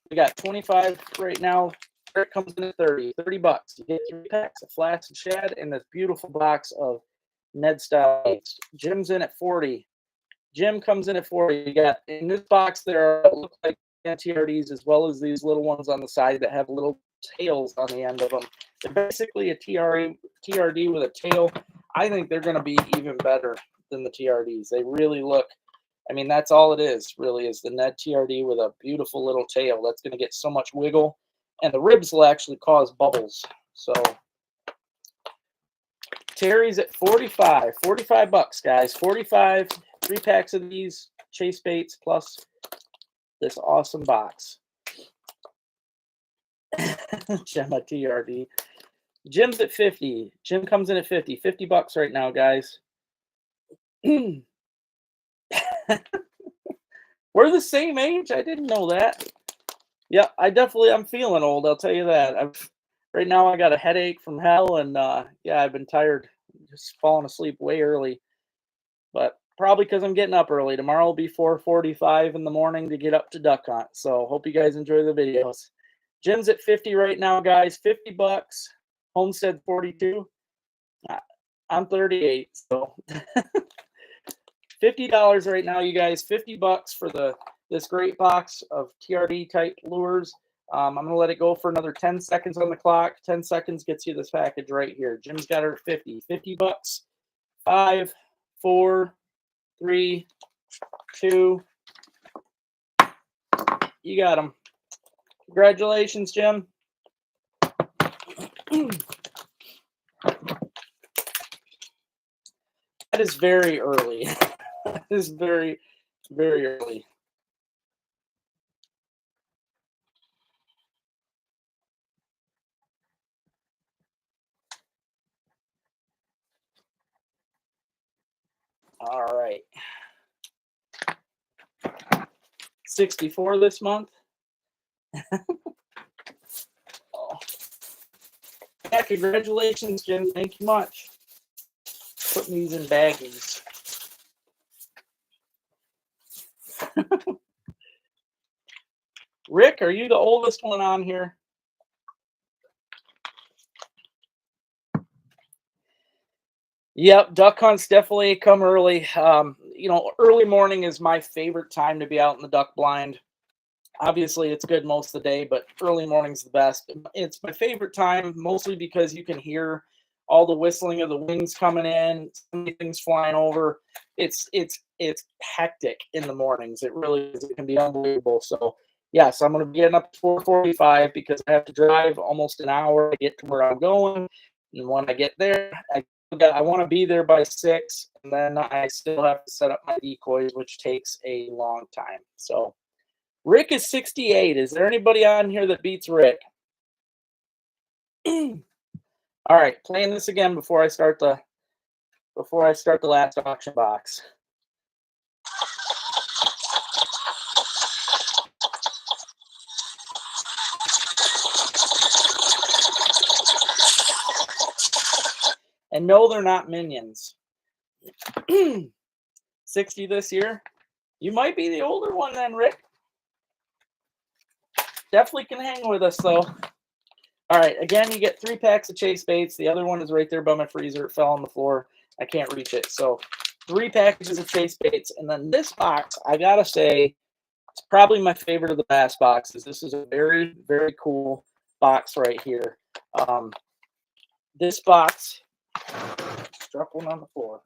We got 25 right now. Rick comes in at 30. 30 bucks. You get 3 packs of flaccid shad and this beautiful box of Ned style baits. Jim's in at 40. Jim comes in at 40. You got in this box there look like TRDs as well as these little ones on the side that have little tails on the end of them. They're basically a TRD with a tail. I think they're going to be even better than the TRDs. They really look. I mean, that's all it is, really, is the Ned TRD with a beautiful little tail. That's going to get so much wiggle. And the ribs will actually cause bubbles. So Terry's at 45. 45 bucks, guys. 45. 3 packs of these chase baits plus this awesome box. Gemma TRD. Jim's at 50. Jim comes in at 50. 50 bucks right now, guys. We're the same age? I didn't know that. Yeah, I'm feeling old, I'll tell you that. Right now I got a headache from hell, and yeah, I've been tired. Just falling asleep way early. But probably because I'm getting up early. Tomorrow will be 4:45 in the morning to get up to duck hunt. So hope you guys enjoy the videos. Jim's at 50 right now, guys. 50 bucks. Homestead 42. I'm 38, so $50 right now, you guys. 50 bucks for this great box of TRD type lures. I'm going to let it go for another 10 seconds on the clock. 10 seconds gets you this package right here. Jim's got her at 50. 50 bucks. 5, 4, 3, 2. You got them. Congratulations, Jim. That is very early. That is very, very early. All right. 64 this month. Oh. Yeah, congratulations, Jim. Thank you much. Putting these in baggies. Rick, are you the oldest one on here? Yep, duck hunts definitely come early. You know, early morning is my favorite time to be out in the duck blind. Obviously, it's good most of the day, but early morning's the best. It's my favorite time mostly because you can hear all the whistling of the wings coming in, so many things flying over. It's hectic in the mornings. It really is. It can be unbelievable. So yes, I'm going to be getting up at 4:45 because I have to drive almost an hour to get to where I'm going. And when I get there, I want to be there by 6, and then I still have to set up my decoys, which takes a long time. So Rick is 68. Is there anybody on here that beats Rick? All right, playing this again before I start the last auction box. And no, they're not minions. 60 this year. You might be the older one then, Rick. Definitely can hang with us, though. All right, again, you get 3 packs of chase baits. The other one is right there by my freezer. It fell on the floor. I can't reach it. So 3 packages of chase baits, and then this box, I gotta say, it's probably my favorite of the bass boxes. This is a very, very cool box right here. Um, this box struck one on the floor.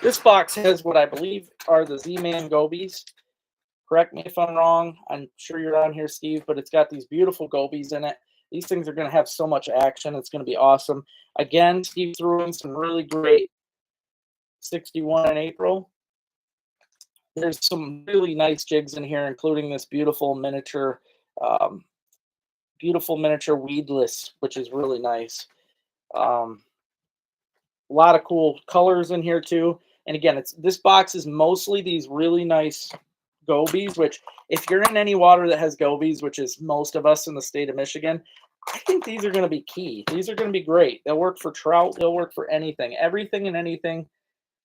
This box has what I believe are the Z-Man gobies. Correct me if I'm wrong. I'm sure you're on here, Steve, but it's got these beautiful gobies in it. These things are going to have so much action. It's going to be awesome. Again, Steve threw in some really great 61 in April. There's some really nice jigs in here, including this um, beautiful miniature weedless, which is really nice. A lot of cool colors in here too. And again, this box is mostly these really nice gobies, which if you're in any water that has gobies, which is most of us in the state of Michigan, I think these are going to be key. These are going to be great. They'll work for trout. They'll work for anything, everything and anything.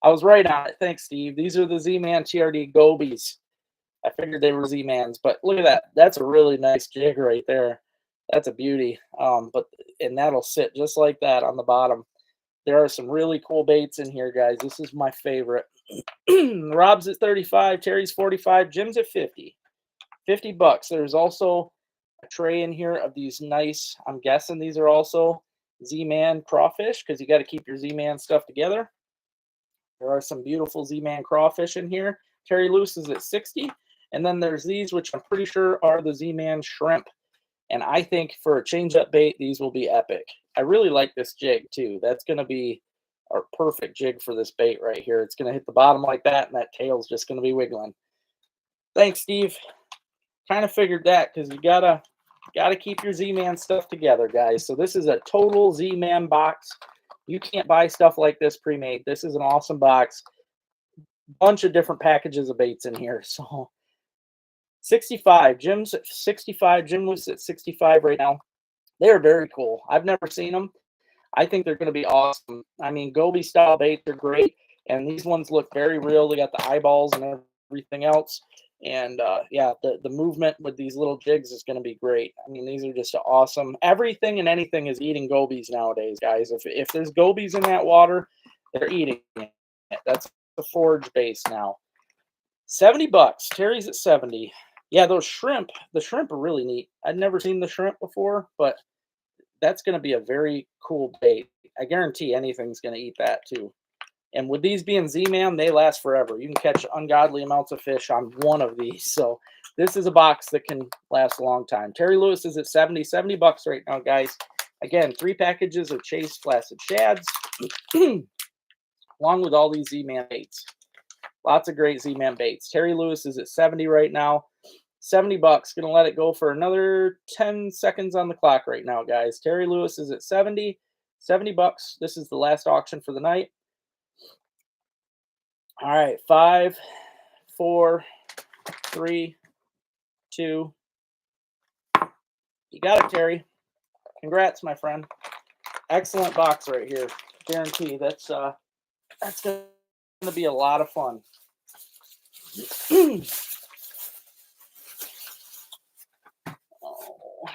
I was right on it. Thanks, Steve. These are the Z-Man TRD gobies. I figured they were Z-Mans, but look at that. That's a really nice jig right there. That's a beauty. And that'll sit just like that on the bottom. There are some really cool baits in here, guys. This is my favorite. Rob's at 35, Terry's 45, Jim's at 50. $50. There's also a tray in here of these nice, I'm guessing these are also Z-Man crawfish, because you got to keep your Z-Man stuff together. There are some beautiful Z-Man crawfish in here. Terry Lewis is at 60. And then there's these, which I'm pretty sure are the Z-Man shrimp. And I think for a change-up bait, these will be epic. I really like this jig, too. That's going to be our perfect jig for this bait right here. It's going to hit the bottom like that, and that tail's just going to be wiggling. Thanks, Steve. Kind of figured that, because you gotta keep your Z-Man stuff together, guys. So this is a total Z-Man box. You can't buy stuff like this pre-made. This is an awesome box. Bunch of different packages of baits in here. So 65. Jim's at 65. Jim was at 65 right now. They're very cool. I've never seen them. I think they're going to be awesome. I mean, goby style baits are great, and these ones look very real. They got the eyeballs and everything else. And yeah, the movement with these little jigs is going to be great. I mean, these are just awesome. Everything and anything is eating gobies nowadays, guys. If there's gobies in that water, they're eating it. That's the forage base now. $70. Terry's at 70. Yeah, those shrimp, the shrimp are really neat. I'd never seen the shrimp before, but that's going to be a very cool bait. I guarantee anything's going to eat that too. And with these being Z-Man, they last forever. You can catch ungodly amounts of fish on one of these. So this is a box that can last a long time. Terry Lewis is at 70. $70 right now, guys. Again, 3 packages of Chase Flaccid Shads, along with all these Z-Man baits. Lots of great Z-Man baits. Terry Lewis is at 70 right now. $70. Gonna let it go for another 10 seconds on the clock right now, guys. Terry Lewis is at 70. $70. This is the last auction for the night. All right, 5, 4, 3, 2. You got it, Terry. Congrats, my friend. Excellent box right here. Guarantee that's going to be a lot of fun. Oh.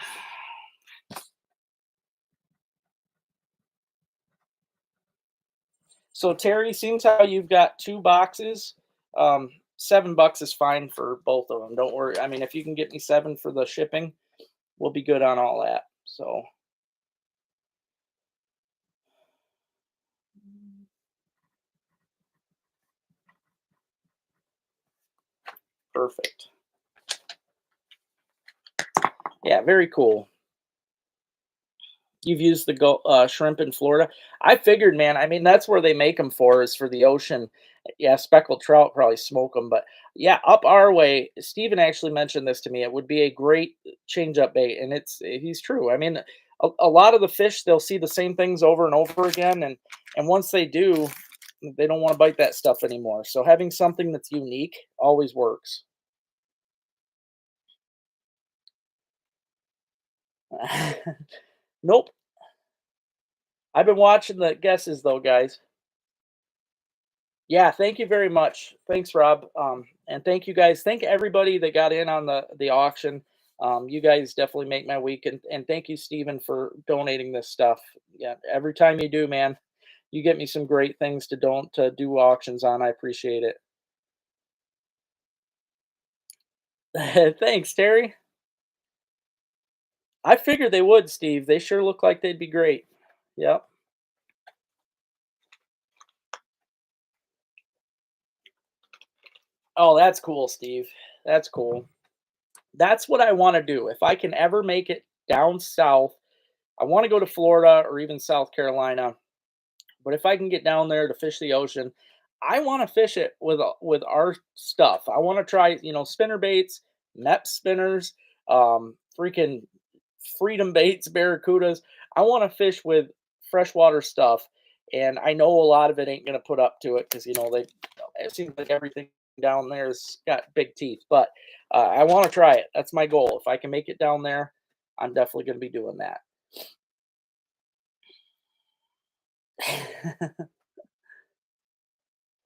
So Terry, seems how you've got 2 boxes. $7 is fine for both of them. Don't worry. I mean, if you can get me 7 for the shipping, we'll be good on all that. So perfect. Yeah, very cool. You've used the shrimp in Florida. I figured, man. I mean, that's where they make them for, is for the ocean. Yeah, speckled trout probably smoke them, but yeah, up our way. Steven actually mentioned this to me. It would be a great change up bait, and he's true. I mean, a lot of the fish, they'll see the same things over and over again, and once they do, they don't want to bite that stuff anymore. So having something that's unique always works. Nope. I've been watching the guesses though, guys. Yeah, thank you very much. Thanks, Rob. And thank you guys. Thank everybody that got in on the auction. You guys definitely make my week. And thank you, Stephen, for donating this stuff. Yeah, every time you do, man, you get me some great things to don't to do auctions on. I appreciate it. Thanks, Terry. I figured they would, Steve. They sure look like they'd be great. Yep. Oh, that's cool, Steve. That's cool. That's what I want to do. If I can ever make it down south, I want to go to Florida or even South Carolina. But if I can get down there to fish the ocean, I want to fish it with our stuff. I want to try, spinner baits, net spinners, freaking freedom baits, barracudas. I want to fish with freshwater stuff, and I know a lot of it ain't gonna put up to it because they. It seems like everything down there's got big teeth, but I want to try it. That's my goal. If I can make it down there, I'm definitely gonna be doing that.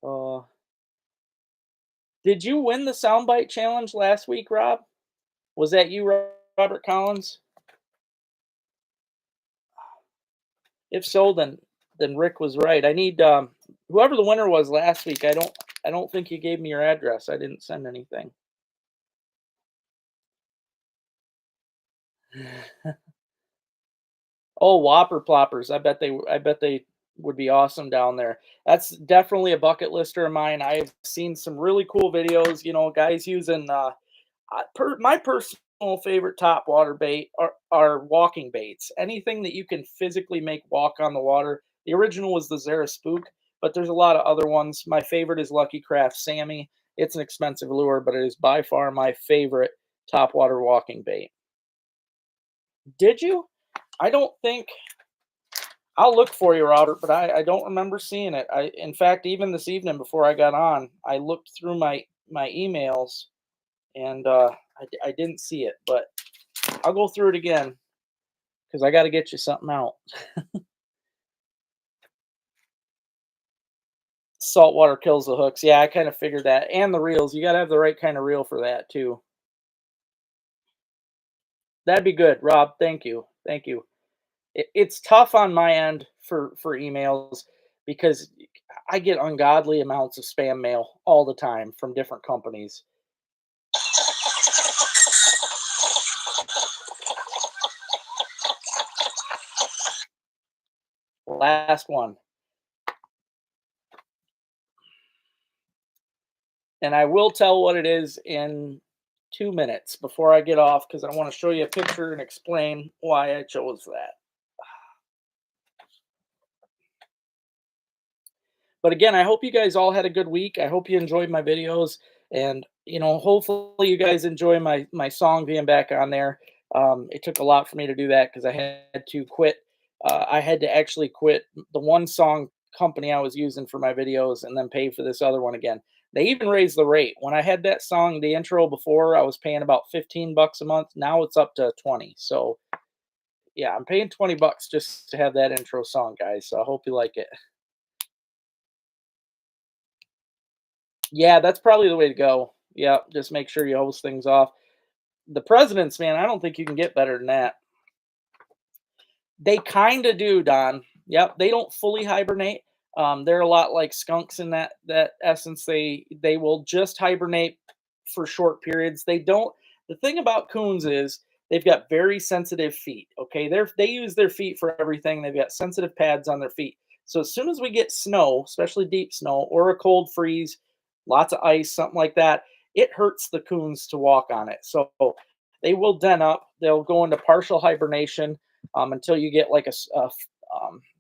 uh, did you win the soundbite challenge last week, Rob? Was that you, Robert Collins? If so, then Rick was right. I need whoever the winner was last week. I don't think you gave me your address. I didn't send anything. Oh, Whopper ploppers. I bet they would be awesome down there. That's definitely a bucket lister of mine. I've seen some really cool videos, guys using my personal favorite top water bait are walking baits. Anything that you can physically make walk on the water. The original was the Zara Spook, but there's a lot of other ones. My favorite is Lucky Craft Sammy. It's an expensive lure, but it is by far my favorite top water walking bait. Did you? I don't think I'll look for you, Robert, but I don't remember seeing it. In fact, even this evening before I got on, I looked through my emails and I didn't see it, but I'll go through it again because I got to get you something out. Saltwater kills the hooks. Yeah, I kind of figured that. And the reels. You got to have the right kind of reel for that, too. That'd be good, Rob. Thank you. Thank you. It's tough on my end for emails because I get ungodly amounts of spam mail all the time from different companies. Last one. And I will tell what it is in 2 minutes before I get off because I want to show you a picture and explain why I chose that. But again, I hope you guys all had a good week. I hope you enjoyed my videos, and hopefully you guys enjoy my song being back on there. It took a lot for me to do that because I had to quit. I had to actually quit the one song company I was using for my videos and then pay for this other one again. They even raised the rate. When I had that song, the intro before, I was paying about 15 bucks a month. Now it's up to 20. So yeah, I'm paying 20 bucks just to have that intro song, guys. So I hope you like it. Yeah, that's probably the way to go. Yeah, just make sure you hose things off. The presidents, man, I don't think you can get better than that. They kind of do, Don. Yep, they don't fully hibernate. They're a lot like skunks in that essence. They will just hibernate for short periods. They don't. The thing about coons is they've got very sensitive feet. Okay, they use their feet for everything. They've got sensitive pads on their feet. So as soon as we get snow, especially deep snow or a cold freeze, lots of ice, something like that, it hurts the coons to walk on it. So they will den up. They'll go into partial hibernation until you get like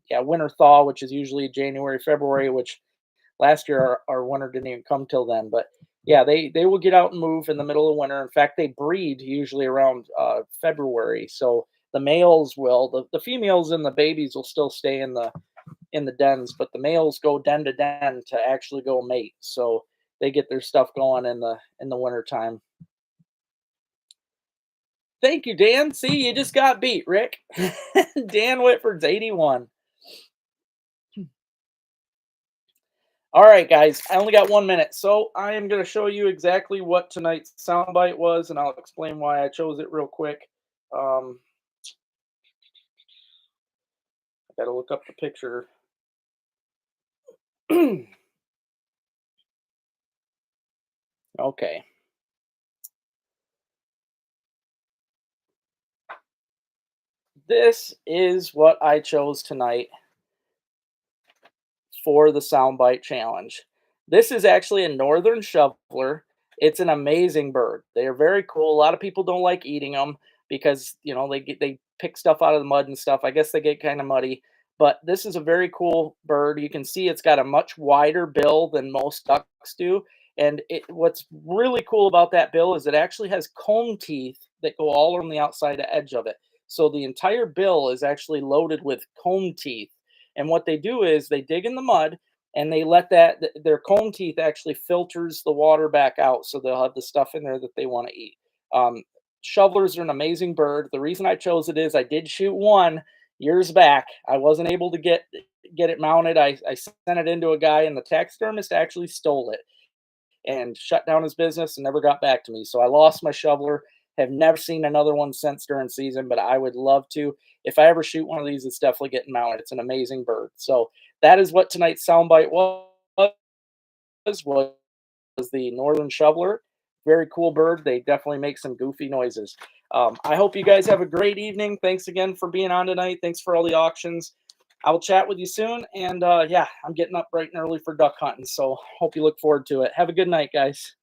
yeah, winter thaw, which is usually January, February, which last year our winter didn't even come till then. But yeah, they will get out and move in the middle of winter. In fact, they breed usually around February. So the males will, the females and the babies will still stay in the dens, but the males go den to den to actually go mate. So they get their stuff going in the winter time. Thank you, Dan. See, you just got beat, Rick. Dan Whitford's 81. All right, guys, I only got 1 minute, so I am going to show you exactly what tonight's soundbite was, and I'll explain why I chose it real quick. I got to look up the picture. Okay. This is what I chose tonight for the soundbite challenge. This is actually a northern shoveler. It's an amazing bird. They are very cool. A lot of people don't like eating them because they pick stuff out of the mud and stuff. I guess they get kind of muddy. But this is a very cool bird. You can see it's got a much wider bill than most ducks do. And what's really cool about that bill is it actually has comb teeth that go all on the outside edge of it. So the entire bill is actually loaded with comb teeth, and what they do is they dig in the mud and they let their comb teeth actually filters the water back out, so they'll have the stuff in there that they want to eat. Um, Shovelers are an amazing bird. The reason I chose it is I did shoot one years back. I wasn't able to get it mounted. I sent it into a guy, and the taxidermist actually stole it and shut down his business and never got back to me. So I lost my shoveler. Have never seen another one since during season, but I would love to. If I ever shoot one of these, it's definitely getting mounted. It's an amazing bird. So that is what tonight's soundbite was the northern shoveler. Very cool bird. They definitely make some goofy noises. I hope you guys have a great evening. Thanks again for being on tonight. Thanks for all the auctions. I will chat with you soon. And yeah, I'm getting up bright and early for duck hunting. So hope you look forward to it. Have a good night, guys.